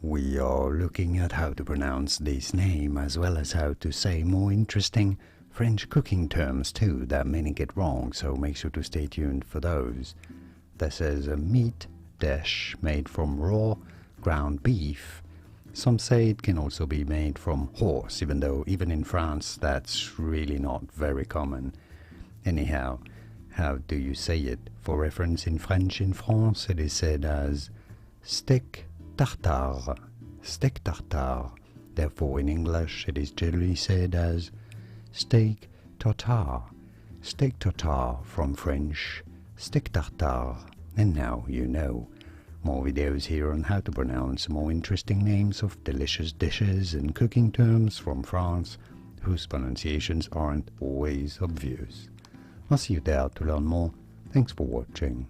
We are looking at how to pronounce this name as well as how to say more interesting French cooking terms too that many get wrong, so make sure to stay tuned for those. This is a meat dish made from raw ground beef. Some say it can also be made from horse, even though even in France that's really not very common. Anyhow, how do you say it? For reference, in French in France it is said as steak tartare, steak tartare. Therefore in English it is generally said as steak tartare, steak tartare from French steak tartare. And now you know. More videos here on how to pronounce more interesting names of delicious dishes and cooking terms from France whose pronunciations aren't always obvious. I'll see you there to learn more. Thanks for watching.